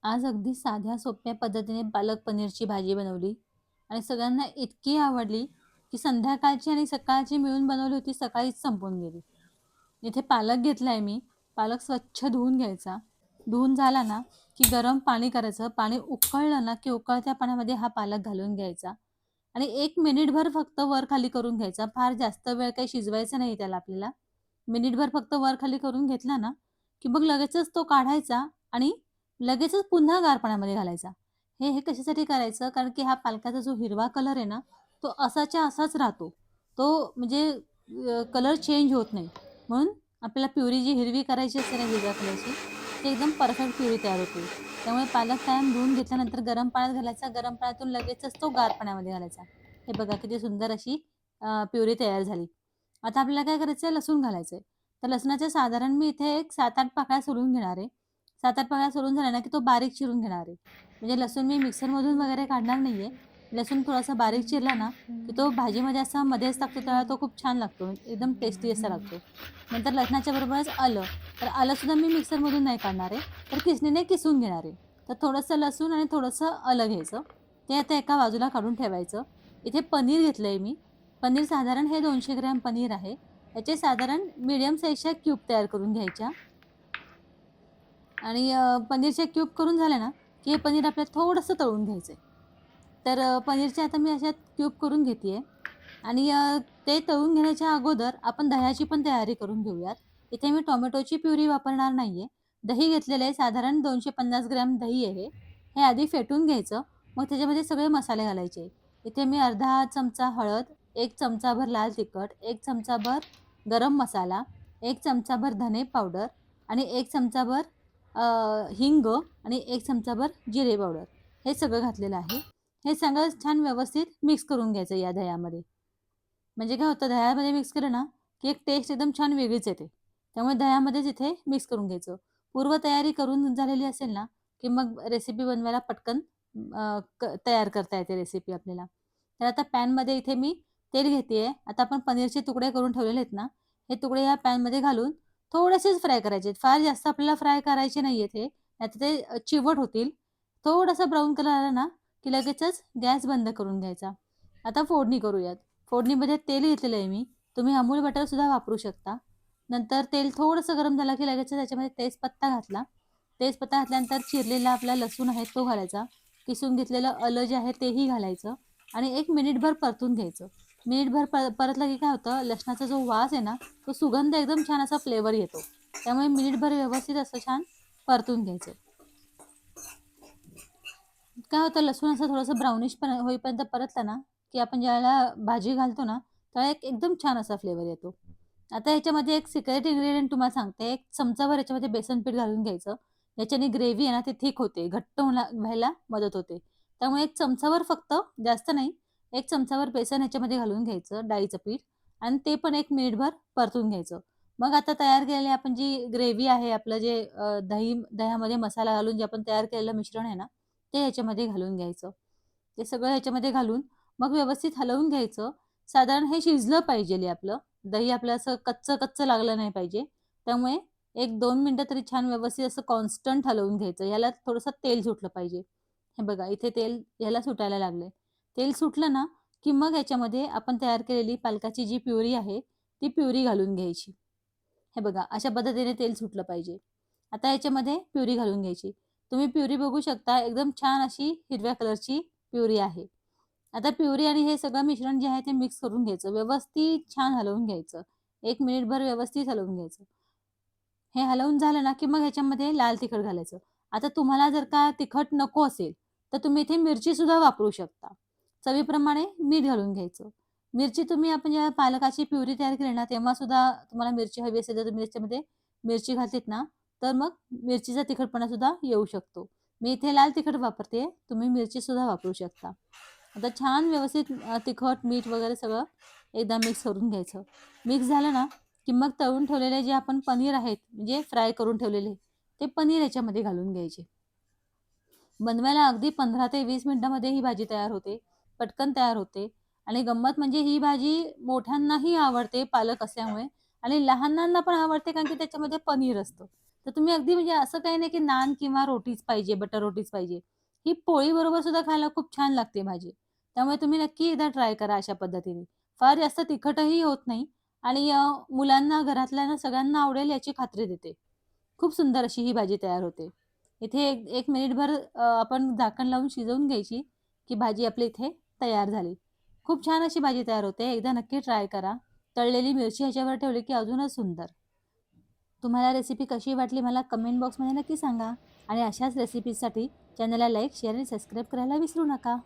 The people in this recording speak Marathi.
आज अगदी साध्या सोप्या पद्धतीने पालक पनीरची भाजी बनवली आणि सगळ्यांना इतकी आवडली की संध्याकाळची आणि सकाळची मिळून बनवली होती, सकाळीच संपून गेली. इथे पालक घेतलाय मी. पालक स्वच्छ धुवून घ्यायचा. धुवून झाला ना की गरम पाणी करायचं. पाणी उकळलं ना की उकळत्या पाण्यामध्ये हा पालक घालून घ्यायचा आणि 1 मिनिटभर फक्त वर खाली करून घ्यायचा. फार जास्त वेळ काही शिजवायचं नाही त्याला आपल्याला. मिनिटभर फक्त वर खाली करून घेतला ना की मग लगेचच तो काढायचा आणि लगेचच पुन्हा गार पाण्यामध्ये घालायचा. हे कशासाठी करायचं? कारण की हा पालकाचा जो हिरवा कलर आहे ना, तो असाच्या असाच राहतो. तो म्हणजे कलर चेंज होत नाही. म्हणून आपल्याला प्युरी जी हिरवी करायची असते ना हिरव्या कलरची, ती एकदम परफेक्ट प्युरी तयार होते. त्यामुळे पालक कायम धुवून घेतल्यानंतर गरम पाण्यात घालायचा. गरम पाण्यातून लगेचच तो गार पाण्यामध्ये घालायचा. हे बघा किती सुंदर अशी प्युरी तयार झाली. आता आपल्याला काय करायचंय? लसूण घालायचंय. तर लसणाच्या साधारण मी इथे एक 7-8 पाकळ्या सोलून घेणार आहे. 7-8 पाकळ्या सोलून झाल्या ना, की तो बारीक चिरून घेणार आहे. म्हणजे लसूण मी मिक्सरमधून वगैरे काढणार नाहीये. लसूण थोडासा बारीक चिरला ना, की तो भाजीमध्ये असा मध्येच टाकतो तेव्हा तो खूप छान लागतो. एकदम टेस्टी असा लागतो. नंतर लसणाच्या बरोबरच आलं. तर आलंसुद्धा मी मिक्सरमधून नाही काढणार आहे, तर किसणीने किसून घेणार आहे. तर थोडंसं लसूण आणि थोडंसं आलं घ्यायचं. ते आता एका बाजूला काढून ठेवायचं. इथे पनीर घेतलंय मी. पनीर साधारण हे 200 ग्रॅम पनीर आहे. याचे साधारण मीडियम साइजच्या क्यूब तयार करून घ्यायच्या आणि पनीरचे क्यूब करून झाले ना, की हे पनीर आपल्याला थोडंसं तळून घ्यायचंय. तर पनीरचे आता मी अशा क्यूब करून घेतेय आणि ते तळून घेण्याच्या अगोदर आपण दह्याची पण तयारी करून घेऊयात. इथे मी टोमॅटोची प्युरी वापरणार नाहीये. दही घेतलेलं आहे साधारण 250 ग्रॅम दही आहे. हे आधी फेटून घ्यायचं. मग त्याच्यामध्ये सगळे मसाले घालायचे. इथे मी अर्धा चमचा हळद, 1 चमचाभर लाल तिखट, 1 चमचाभर गरम मसाला, 1 चमचाभर धने पावडर आणि 1 चमचाभर हिंग आणि 1 चमचाभर जिरे पावडर हे सगळं घातलेलं आहे. हे सगळं छान व्यवस्थित मिक्स करून घ्यायचं या दह्यामध्ये. म्हणजे काय होतं दह्यामध्ये मिक्स केलं ना, की एक टेस्ट एकदम छान वेगळीच येते. त्यामुळे दह्यामध्येच इथे मिक्स करून घ्यायचं. पूर्वतयारी करून झालेली असेल ना, की मग रेसिपी बनवायला पटकन तयार करता येते रेसिपी आपल्याला. तर आता पॅनमध्ये इथे मी तेल घेतेय. आता आपण पनीरचे तुकडे करून ठेवलेले आहेत ना, हे तुकडे या पॅनमध्ये घालून थोडेसेच फ्राय करायचे आहेत. फार जास्त आपल्याला फ्राय करायचे नाहीयेत हे. नाहीतर ते चिवट होतील. थोडासा ब्राऊन कलर आला ना, की लगेचच गॅस बंद करून घ्यायचा. आता फोडणी करूयात. फोडणीमध्ये तेल घेतलेलं आहे मी. तुम्ही अमूल बटरसुद्धा वापरू शकता. नंतर तेल थोडंसं गरम झालं की लगेचच त्याच्यामध्ये तेजपत्ता घातला. तेजपत्ता घातल्यानंतर चिरलेला आपला लसूण आहे तो घालायचा. किसून घेतलेलं आलं जे आहे तेही घालायचं आणि 1 मिनिटभर परतून घ्यायचं. मिनिटभर परतलं की काय होतं, लसणाचा जो वास आहे ना, तो सुगंध एकदम छान असा फ्लेवर येतो. त्यामुळे मिनिटभर व्यवस्थित असं छान परतून घ्यायचं. काय होतं लसूण असं थोडंसं ब्राउनिश पण होईपर्यंत परतलं ना, की आपण ज्यावेळेला भाजी घालतो ना, त्यावेळेला एक एकदम छान असा फ्लेवर येतो. आता ह्याच्यामध्ये एक सिक्रेट इन्ग्रीडियंट तुम्हाला सांगते. 1 चमचाभर ह्याच्यामध्ये बेसन पीठ घालून घ्यायचं. याच्याने ग्रेव्ही आहे ना, ती थिक होते, घट्ट व्हायला मदत होते. त्यामुळे 1 चमचाभर फक्त, जास्त नाही, 1 चमचाभर बेसन ह्याच्यामध्ये घालून घ्यायचं, डाळीचं पीठ आणि ते पण 1 मिनिटभर परतून घ्यायचं. मग आता तयार केलेली आपण जी ग्रेव्ही आहे, आपलं जे दह्यामध्ये मसाला घालून जे आपण तयार केलेलं मिश्रण आहे ना, ते ह्याच्यामध्ये घालून घ्यायचं. ते सगळं ह्याच्यामध्ये घालून मग व्यवस्थित हलवून घ्यायचं. साधारण हे शिजलं पाहिजेल आहे आपलं. दही आपलं असं कच्चं-कच्चं लागलं नाही पाहिजे. त्यामुळे 1-2 मिनिटं तरी छान व्यवस्थित असं कॉन्स्टंट हलवून घ्यायचं. याला थोडंसं तेल सुटलं पाहिजे. हे बघा इथे तेल ह्याला सुटायला लागलंय. तेल सुटलं ना, की मग ह्याच्यामध्ये आपण तयार केलेली पालकाची जी प्युरी आहे, ती प्युरी घालून घ्यायची. हे बघा अशा पद्धतीने तेल सुटलं पाहिजे. आता याच्यामध्ये प्युरी घालून घ्यायची. तुम्ही प्युरी बघू शकता एकदम छान अशी हिरव्या कलरची प्युरी आहे. आता प्युरी आणि हे सगळं मिश्रण जे आहे ते मिक्स करून घ्यायचं. व्यवस्थित छान हलवून घ्यायचं. 1 मिनिटभर व्यवस्थित हलवून घ्यायचं. हे हलवून झालं ना, की मग ह्याच्यामध्ये लाल तिखट घालायचं. आता तुम्हाला जर का तिखट नको असेल, तर तुम्ही इथे मिरचीसुद्धा वापरू शकता. चवीप्रमाणे मीठ घालून घ्यायचं. मिरची तुम्ही आपण जेव्हा पालकाची प्युरी तयार केली ना, तेव्हा सुद्धा तुम्हाला मिरची हवी असेल, तर तुम्ही त्याच्यामध्ये मिरची घातलीत ना, तर मग मिरचीचा तिखटपणा सुद्धा येऊ शकतो. मी इथे लाल तिखट वापरते. तुम्ही मिरचीसुद्धा वापरू शकता. आता छान व्यवस्थित तिखट, मीठ वगैरे सगळं एकदा मिक्स करून घ्यायचं. मिक्स झालं ना, की मग तळून ठेवलेले जे आपण पनीर आहेत, म्हणजे फ्राय करून ठेवलेले, ते पनीर याच्यामध्ये घालून घ्यायचे. बनवायला अगदी 15 ते 20 मिनिटामध्ये ही भाजी तयार होते. पटकन तयार होते आणि गंमत म्हणजे ही भाजी मोठ्यांनाही आवडते पालक असल्यामुळे आणि लहानांना पण आवडते कारण की त्याच्यामध्ये पनीर असतं. तर तुम्ही अगदी म्हणजे असं काही नाही की नान किंवा रोटीच पाहिजे, बटर रोटीच पाहिजे. ही पोळीबरोबर सुद्धा खायला खूप छान लागते भाजी. त्यामुळे तुम्ही नक्की एकदा ट्राय करा अशा पद्धतीने. फार जास्त तिखटही होत नाही आणि मुलांना, घरातल्यांना सगळ्यांना आवडेल याची खात्री देते. खूप सुंदर अशी ही भाजी तयार होते. इथे एक मिनिटभर आपण झाकण लावून शिजवून घ्यायची, की भाजी आपली इथे तयार झाली. खूप छान अशी भाजी तयार होते. एकदा नक्की ट्राय करा. तळलेली मिरची ह्याच्यावर ठेवली, की अजूनच सुंदर. तुम्हाला रेसिपी कशी वाटली मला कमेंट बॉक्समध्ये नक्की सांगा आणि अशाच रेसिपीजसाठी चॅनलला लाईक, शेअर आणि सबस्क्राईब करायला विसरू नका.